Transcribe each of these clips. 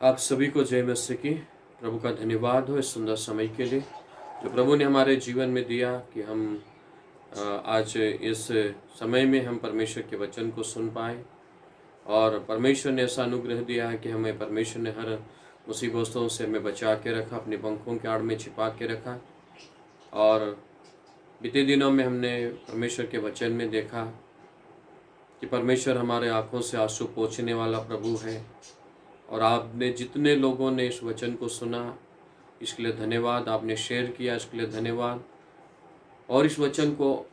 आप सभी को जय मसीह की। प्रभु का धन्यवाद हो इस सुंदर समय के लिए जो प्रभु ने हमारे जीवन में दिया कि हम आज इस समय में हम परमेश्वर के वचन को सुन पाए। और परमेश्वर ने ऐसा अनुग्रह दिया है कि हमें परमेश्वर ने हर मुसीबतों से हमें बचा के रखा, अपने पंखों के आड़ में छिपा के रखा। और बीते दिनों में हमने परमेश्वर के वचन में देखा कि परमेश्वर हमारे आँखों से आंसू पोंछने वाला प्रभु है। और आपने जितने लोगों ने इस वचन को सुना इसके लिए धन्यवाद, आपने शेयर किया इसके लिए धन्यवाद। और इस वचन को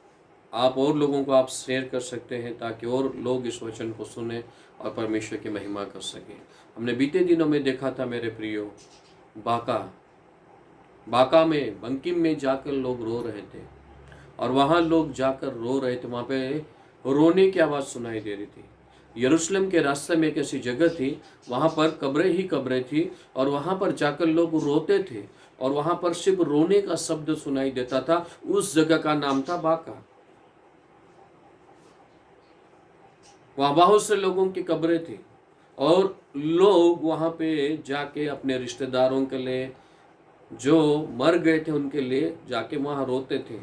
आप और लोगों को आप शेयर कर सकते हैं ताकि और लोग इस वचन को सुने और परमेश्वर की महिमा कर सकें। हमने बीते दिनों में देखा था मेरे प्रियो, बाका में बंकिम में जाकर लोग रो रहे थे। और वहाँ लोग जाकर रो रहे थे, वहाँ पे रोने की आवाज़ सुनाई दे रही थी। यरूशलेम के रास्ते में एक ऐसी जगह थी, वहाँ पर कब्रें ही कब्रें थी और वहाँ पर जाकर लोग रोते थे और वहाँ पर सिर्फ रोने का शब्द सुनाई देता था। उस जगह का नाम था बाका। वहाँ बहुत से लोगों की कब्रें थी और लोग वहाँ पे जाके अपने रिश्तेदारों के लिए जो मर गए थे उनके लिए जाके वहाँ रोते थे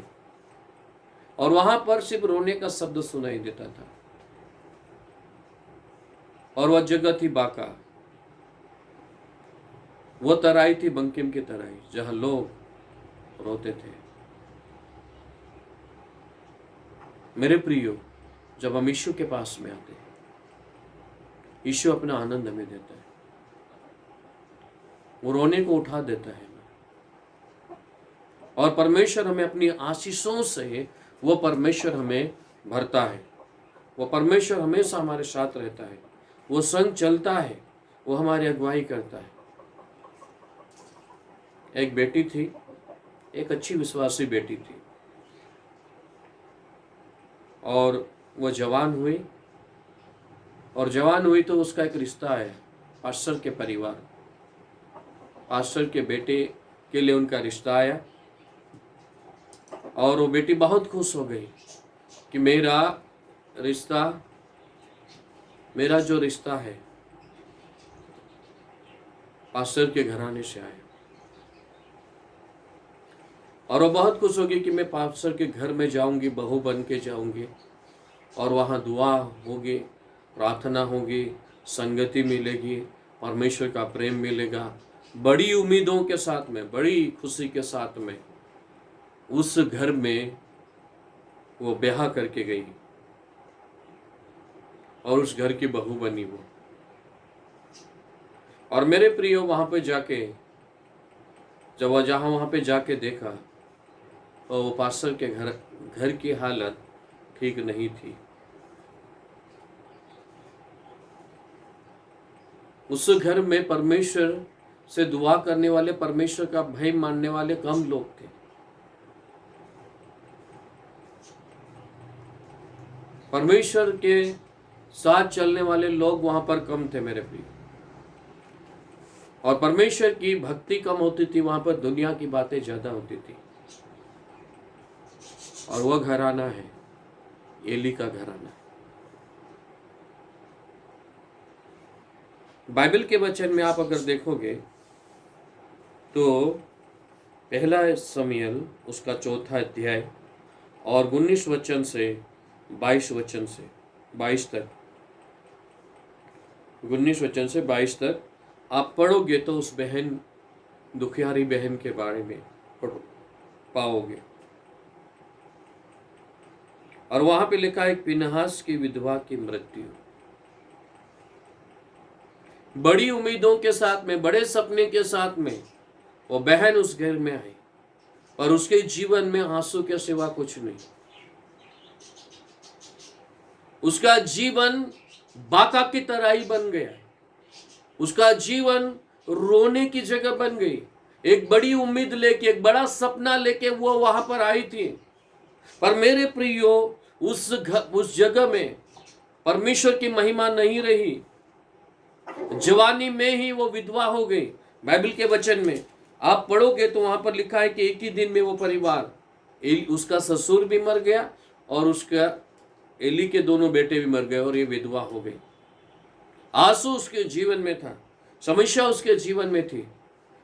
और वहाँ पर सिर्फ रोने का शब्द सुनाई देता था। और वह जगह थी बाका, वो तराई थी बंकिम की तराई जहां लोग रोते थे। मेरे प्रियो, जब हम यीशु के पास में आते हैं, यीशु अपना आनंद हमें देता है, वो रोने को उठा देता है और परमेश्वर हमें अपनी आशीषों से, वो परमेश्वर हमें भरता है। वो परमेश्वर हमेशा हमारे साथ रहता है, वो संग चलता है, वो हमारी अगुवाई करता है। एक बेटी थी, एक अच्छी विश्वासी बेटी थी और वो जवान हुई तो उसका एक रिश्ता आया, पास्टर के परिवार, पास्टर के बेटे के लिए उनका रिश्ता आया। और वो बेटी बहुत खुश हो गई कि मेरा जो रिश्ता है पास्टर के घराने से आया। और वो बहुत खुश होगी कि मैं पास्टर के घर में जाऊंगी, बहू बन के जाऊंगी और वहाँ दुआ होगी, प्रार्थना होगी, संगति मिलेगी, परमेश्वर का प्रेम मिलेगा। बड़ी उम्मीदों के साथ में, बड़ी खुशी के साथ में उस घर में वो ब्याह करके गई और उस घर की बहू बनी वो। और मेरे प्रियो, वहां पे जाके जब वहां पे जाके देखा तो वो पास्टर के घर की हालत ठीक नहीं थी। उस घर में परमेश्वर से दुआ करने वाले, परमेश्वर का भय मानने वाले कम लोग थे। परमेश्वर के साथ चलने वाले लोग वहां पर कम थे मेरे प्रिय। और परमेश्वर की भक्ति कम होती थी, वहां पर दुनिया की बातें ज्यादा होती थी। और वह घराना है एली का घराना। बाइबल के वचन में आप अगर देखोगे तो पहला शमूएल उसका 4 अध्याय और 19 वचन से 22 वचन से 22 तक, 19 वचन से 22 तक आप पढ़ोगे तो उस बहन, दुखियारी बहन के बारे में पाओगे। और वहां पे लिखा है फिनहास की विधवा की मृत्यु। बड़ी उम्मीदों के साथ में, बड़े सपने के साथ में वो बहन उस घर में आई और उसके जीवन में आंसू के सिवा कुछ नहीं। उसका जीवन बाका की तराई बन गया, उसका जीवन रोने की जगह बन गई। एक बड़ी उम्मीद लेके, एक बड़ा सपना लेके वो वहां पर आई थी। पर मेरे प्रियो, उस जगह में परमेश्वर की महिमा नहीं रही। जवानी में ही वो विधवा हो गई। बाइबल के वचन में आप पढ़ोगे तो वहां पर लिखा है कि एक ही दिन में वो परिवार, उसका ससुर भी मर गया और उसका एली के दोनों बेटे भी मर गए और ये विधवा हो गई। आंसू उसके जीवन में था। समस्या उसके जीवन में थी,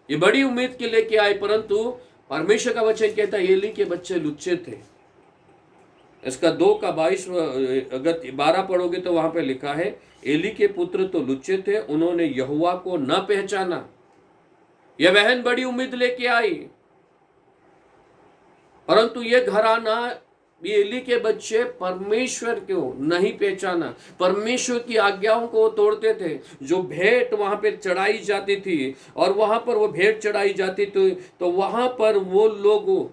ये बड़ी उम्मीद के लेके आए, परंतु परमेश्वर का वचन कहता है एली के बच्चे लुच्चे थे। इसका 2:22 अगर 12 पढ़ोगे तो वहां पे लिखा है, एली के पुत्र तो लुच्चे थे, उन्होंने यहोवा को न पहचाना। यह बहन बड़ी उम्मीद लेके आई, परंतु ये घराना, ये एली के बच्चे परमेश्वर को नहीं पहचाना, परमेश्वर की आज्ञाओं को तोड़ते थे। जो भेंट वहां पे चढ़ाई जाती थी और वहां पर वो भेंट चढ़ाई जाती थी, तो वहां पर वो लोग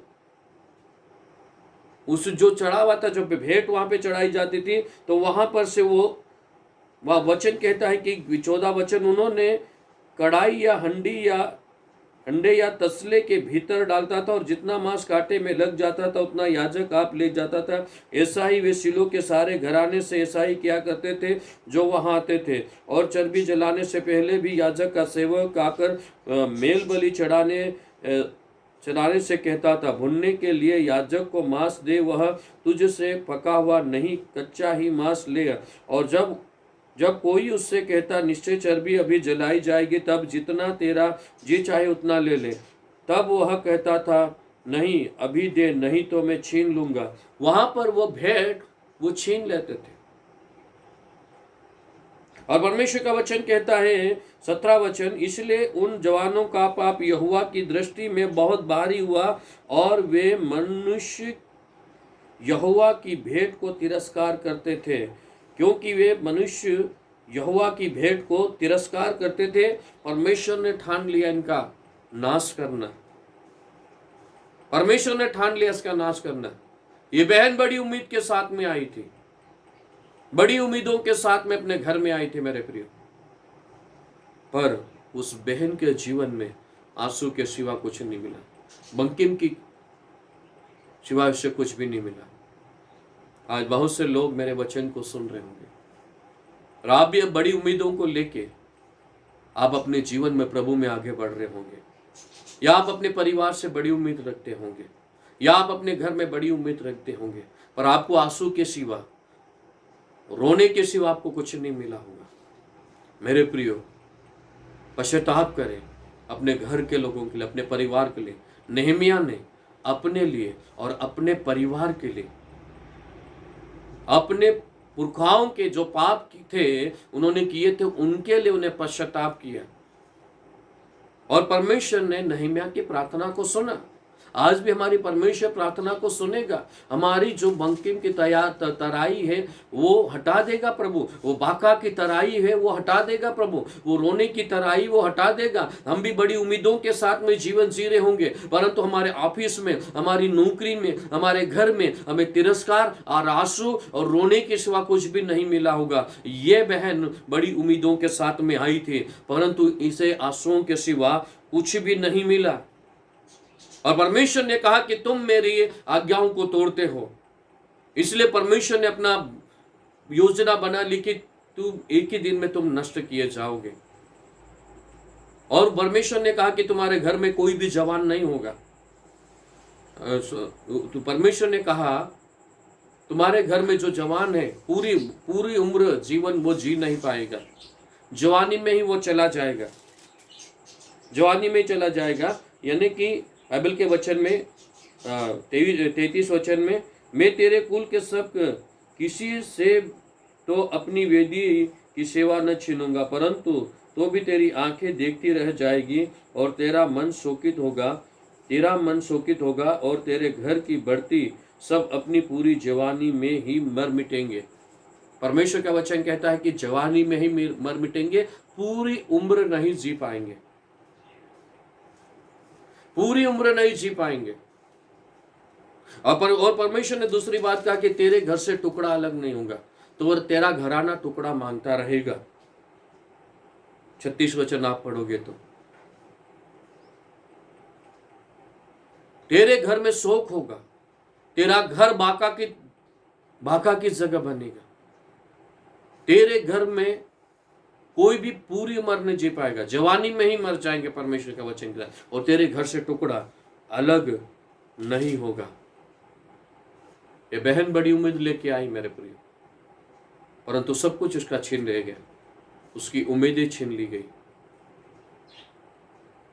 उस जो चढ़ा हुआ था, जो भेंट वहां पे चढ़ाई जाती थी, तो वहां पर से वो वह वचन कहता है कि 14 वचन, उन्होंने कढ़ाई या हंडे या तसले के भीतर डालता था और जितना मांस कांटे में लग जाता था उतना याजक आप ले जाता था। ऐसा ही वे सिलो के सारे घराने से ऐसा ही किया करते थे जो वहां आते थे। और चर्बी जलाने से पहले भी याजक का सेवक आकर मेल बलि चढ़ाने से कहता था, भुनने के लिए याजक को मांस दे, वह तुझसे पका हुआ नहीं कच्चा ही मांस ले। और जब कोई उससे कहता निश्चय चर्बी अभी जलाई जाएगी, तब जितना तेरा जी चाहे उतना ले ले, तब वह कहता था नहीं अभी दे, नहीं तो मैं छीन लूंगा। वहां पर वो भेंट वो छीन लेते थे। और परमेश्वर का वचन कहता है 17 वचन, इसलिए उन जवानों का पाप यहोवा की दृष्टि में बहुत भारी हुआ और वे मनुष्य यहोवा की भेंट को तिरस्कार करते थे। क्योंकि वे मनुष्य यहोवा की भेंट को तिरस्कार करते थे, परमेश्वर ने ठान लिया इनका नाश करना। परमेश्वर ने ठान लिया इसका नाश करना। ये बहन बड़ी उम्मीद के साथ में आई थी, बड़ी उम्मीदों के साथ में अपने घर में आई थी मेरे प्रिय, पर उस बहन के जीवन में आंसू के सिवा कुछ नहीं मिला, बंकिम की सिवा उससे कुछ भी नहीं मिला। आज बहुत से लोग मेरे वचन को सुन रहे होंगे और आप भी अब बड़ी उम्मीदों को लेके आप अपने जीवन में प्रभु में आगे बढ़ रहे होंगे, या आप अपने परिवार से बड़ी उम्मीद रखते होंगे, या आप अपने घर में बड़ी उम्मीद रखते होंगे, पर आपको आंसू के सिवा, रोने के सिवा आपको कुछ नहीं मिला होगा। मेरे प्रियो, पश्चाताप करें अपने घर के लोगों के लिए, अपने परिवार के लिए। नेहमिया ने अपने लिए और अपने परिवार के लिए, अपने पुरखाओं के जो पाप थे उन्होंने किए थे, उनके लिए उन्हें पश्चाताप किया और परमेश्वर ने नेहमिया की प्रार्थना को सुना। आज भी हमारी परमेश्वर प्रार्थना को सुनेगा। हमारी जो बंकिम की तराई है वो हटा देगा प्रभु, वो बाका की तराई है वो हटा देगा प्रभु, वो रोने की तराई वो हटा देगा। हम भी बड़ी उम्मीदों के साथ में जीवन जी रहे होंगे, परंतु हमारे ऑफिस में, हमारी नौकरी में, हमारे घर में हमें तिरस्कार और आंसू और रोने के सिवा कुछ भी नहीं मिला होगा। ये बहन बड़ी उम्मीदों के साथ में आई थी, परंतु इसे आंसुओं के सिवा कुछ भी नहीं मिला। और परमेश्वर ने कहा कि तुम मेरी आज्ञाओं को तोड़ते हो, इसलिए परमेश्वर ने अपना योजना बना ली कि तुम एक ही दिन में तुम नष्ट किए जाओगे। और परमेश्वर ने कहा कि तुम्हारे घर में कोई भी जवान नहीं होगा। तो परमेश्वर ने कहा तुम्हारे घर में जो जवान है पूरी उम्र जीवन वो जी नहीं पाएगा, जवानी में ही वो चला जाएगा, जवानी में चला जाएगा। यानी कि बाइबल के वचन में 33 वचन में, मैं तेरे कुल के सब किसी से तो अपनी वेदी की सेवा न छीनूंगा, परंतु तो भी तेरी आंखें देखती रह जाएगी और तेरा मन शोकित होगा और तेरे घर की बढ़ती सब अपनी पूरी जवानी में ही मर मिटेंगे। परमेश्वर का वचन कहता है कि जवानी में ही मर मिटेंगे, पूरी उम्र नहीं जी पाएंगे, पूरी उम्र नहीं जी पाएंगे। और परमेश्वर ने दूसरी बात कहा कि तेरे घर से टुकड़ा अलग नहीं होगा, तो तेरा घराना टुकड़ा मांगता रहेगा। 36 वचन आप पढ़ोगे तो तेरे घर में शोक होगा, तेरा घर बाका की जगह बनेगा, तेरे घर में कोई भी पूरी उम्र नहीं जी पाएगा, जवानी में ही मर जाएंगे। परमेश्वर का वचन कहता है, और तेरे घर से टुकड़ा अलग नहीं होगा। ये बहन बड़ी उम्मीद लेके आई मेरे प्रिय, परंतु सब कुछ उसका छीन रह गया, उसकी उम्मीदें छीन ली गई।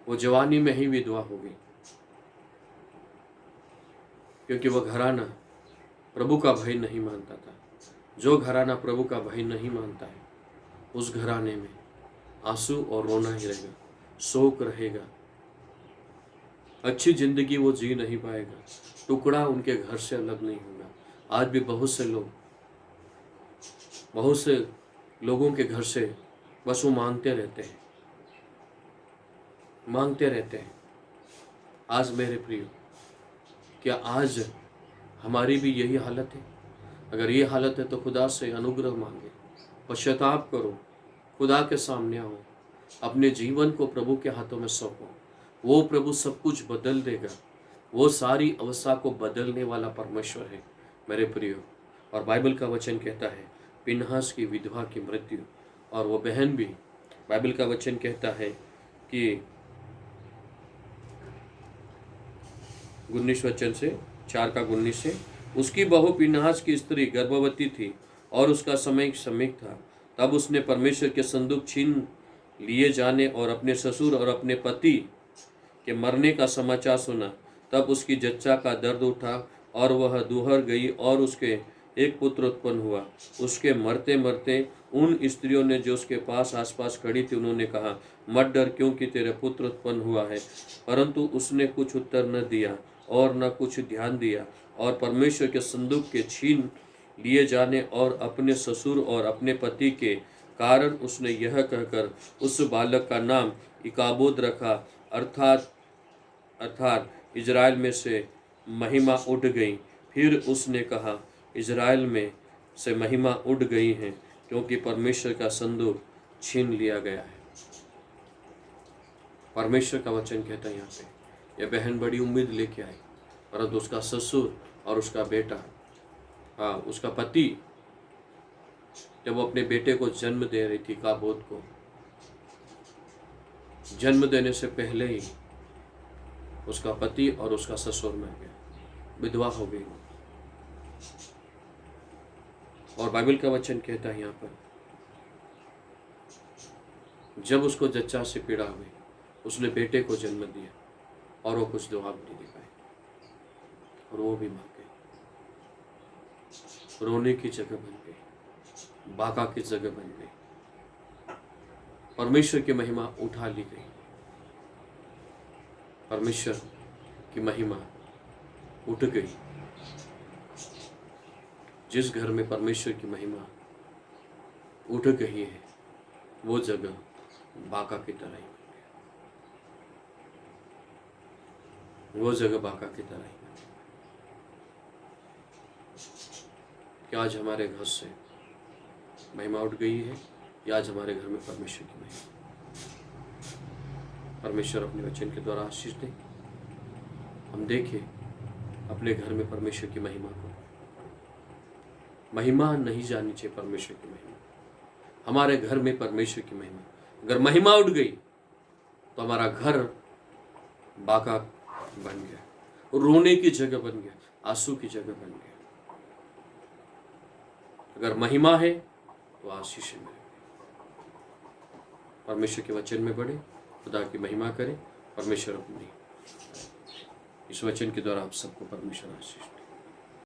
वो जवानी में ही विधवा हो गई, क्योंकि वह घराना प्रभु का भय नहीं मानता था। जो घराना प्रभु का भय नहीं मानता है, उस घराने में आंसू और रोना ही रहेगा, शोक रहेगा, अच्छी जिंदगी वो जी नहीं पाएगा, टुकड़ा उनके घर से अलग नहीं होगा। आज भी बहुत से लोगों के घर से बस वो मांगते रहते हैं। आज मेरे प्रियो, क्या आज हमारी भी यही हालत है? अगर ये हालत है तो खुदा से अनुग्रह मांगे, पश्चाताप करो, खुदा के सामने आओ, अपने जीवन को प्रभु के हाथों में सौंपो। वो प्रभु सब कुछ बदल देगा। वो सारी अवस्था को बदलने वाला परमेश्वर है मेरे प्रियो। और बाइबल का वचन कहता है, पिनहास की विधवा की मृत्यु, और वो बहन भी, बाइबल का वचन कहता है कि 19 वचन से 4:19 से, उसकी बहू पिनहास की स्त्री गर्भवती थी और उसका समय समीप था। तब उसने परमेश्वर के संदूक छीन लिए जाने और अपने ससुर और अपने पति के मरने का समाचार सुना। तब उसकी जच्चा का दर्द उठा और वह दूहर गई और उसके एक पुत्र उत्पन्न हुआ। उसके मरते मरते उन स्त्रियों ने जो उसके पास आसपास खड़ी थी, उन्होंने कहा, मत डर, क्योंकि तेरे पुत्र उत्पन्न हुआ है। परंतु उसने कुछ उत्तर न दिया और न कुछ ध्यान दिया, और परमेश्वर के संदूक के छीन लिए जाने और अपने ससुर और अपने पति के कारण उसने यह कहकर उस बालक का नाम इकाबोद रखा, अर्थात इजराइल में से महिमा उठ गई। फिर उसने कहा, इजराइल में से महिमा उठ गई है, क्योंकि परमेश्वर का संदूक छीन लिया गया है। परमेश्वर का वचन कहता है यहाँ पे, यह बहन बड़ी उम्मीद लेके आई, परंतु उसका ससुर और उसका बेटा, उसका पति, जब वो अपने बेटे को जन्म दे रही थी, काबोद को जन्म देने से पहले ही उसका पति और उसका ससुर मर गया, विधवा हो गई। और बाइबल का वचन कहता है यहाँ पर, जब उसको जच्चा से पीड़ा हुई, उसने बेटे को जन्म दिया और वो कुछ जवाब नहीं दे पाए और वो भी मर गई। रोने की जगह बन गई, बाका की जगह बन गई। परमेश्वर की महिमा उठा ली गई। परमेश्वर की महिमा उठ गई। जिस घर में परमेश्वर की महिमा उठ गई है, वो जगह बाका की तरह ही बन गया। वो जगह बाका की तरह ही बन गया। क्या आज हमारे घर से महिमा उठ गई है, या आज हमारे घर में परमेश्वर की महिमा? परमेश्वर अपने वचन के द्वारा आशीष दे। हम देखें अपने घर में परमेश्वर की महिमा को। महिमा नहीं जानी चाहिए परमेश्वर की महिमा। हमारे घर में परमेश्वर की महिमा, अगर महिमा उठ गई तो हमारा घर बाका बन गया, रोने की जगह बन गया, आंसू की जगह बन गया। अगर महिमा है तो आशीष मिले। परमेश्वर के वचन में बढ़े, खुदा की महिमा करें। परमेश्वर अपनी इस वचन के द्वारा आप सबको परमेश्वर आशीष